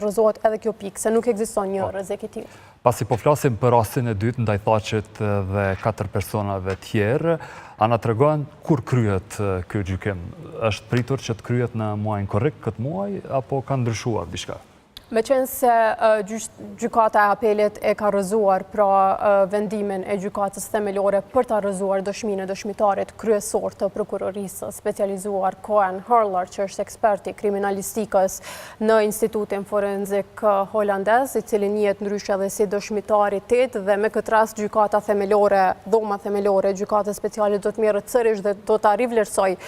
rrëzohet edhe kjo pikë, se nuk ekziston një rrezik i tillë. Pasi po flasim për rastin e dytë ndaj Thaqit dhe 4 personave tjerë, a na tregon kur kryhet ky gjykim? Është pritur që të kryhet në muajin korrik këtë muaj apo ka ndryshuar diçka? Me qenë se gjykata e apelit e ka rrëzuar pra vendimin e gjykatës themelore për ta rrëzuar dëshminë e dëshmitarit kryesor të prokurorisë specializuar Cohen Hurler, që është eksperti kriminalistikës në Institutin Forenzik Holandez, i cili njihet ndryshe edhe si dëshmitari 8, dhe me këtë rast gjykata themelore, dhoma themelore e gjykatës speciale do të merret sërish dhe do ta rivlerësoj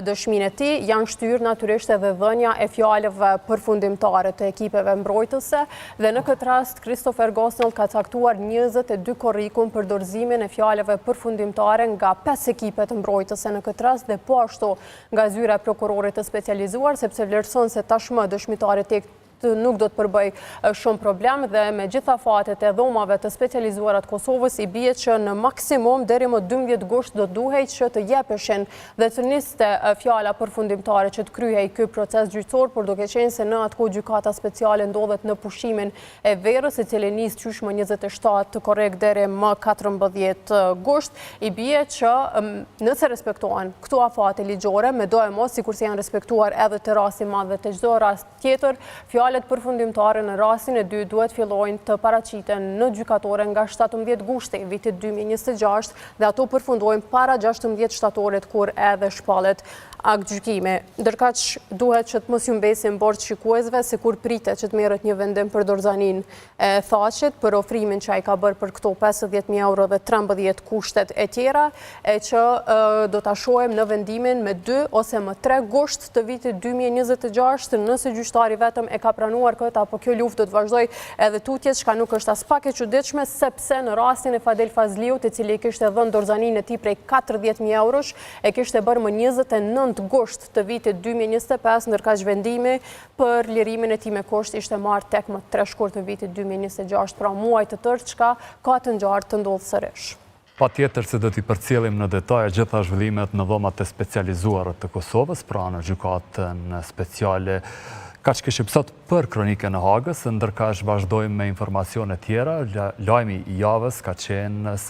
dëshminë e tij. Janë shtyrë natyrisht edhe dhënia e fjalëve përfundimtare të ekipeve mbrojtëse, dhe në këtë rast Christopher Gosnell ka caktuar 22 korrikun për dorëzimin e fjalëve përfundimtare nga 5 ekipet mbrojtëse në këtë rast, dhe po ashtu nga zyra e prokurorit të specializuar, sepse vlerëson se tashmë dëshmitari tek nuk do të përbëj shumë problem, dhe me gjitha fatet e dhomave të specializuarat Kosovës i bie që në maksimum deri më 12 gusht do duhej që të jepeshin dhe të niste fjala përfundimtare që të kryhej ky proces gjyqësor, por duke qenë se në atë gjykata speciale ndodhet në pushimin e verës, i cili nis qysh më 27 korrekt deri më 14 gusht, i bie që nëse respektohen këto afate ligjore, me do e mos sikur se janë respektuar edhe të rasti madh dhe të çdo rast tjetër, fjalet përfundimtare në rastin e dytë duhet fillojnë të paraqiten në gjykatore nga 17 gushti vitit 2026 dhe ato përfundojnë para 16 shtatorit kur edhe shpallet akt gjykimi. Ndërkaq duhet që të mos ju mbesin bord shikuesve se kur pritet që të merret një vendim për dorëzaninë e Thaqit, për ofrimin që ai ka bërë për këto 50.000 euro dhe 13 kushtet e tjera, e që do ta shohim në vendimin me 2 ose më 3 gusht të vitit 2026, nëse gjyqtari vetëm e ka pranuar këtë, apo kjo luftë do të vazhdoj edhe tutjes, çka nuk është as pak e çuditshme, sepse në rastin e Fadel Fazliut, i cili kishte dhënë dorëzaninë e tij prej 40.000 eurosh, e kishte bërë më 29 gusht të vitit 2025, ndërkaq vendimi për lirimin e tij me kusht ishte marrë tek më 3 shkurt të vitit 2026, pra muaj të tërë çka ka të ngjarë të ndodhë sërish. Patjetër se do t'i përcjellim në detaj gjitha zhvillimet në dhomat e specializuara të Kosovës, pra në gjykatën speciale. Ka që kishim sot për kronikën e Hagës, ndërkaq vazhdojmë me informacione tjera. Lajmi i javës ka qenë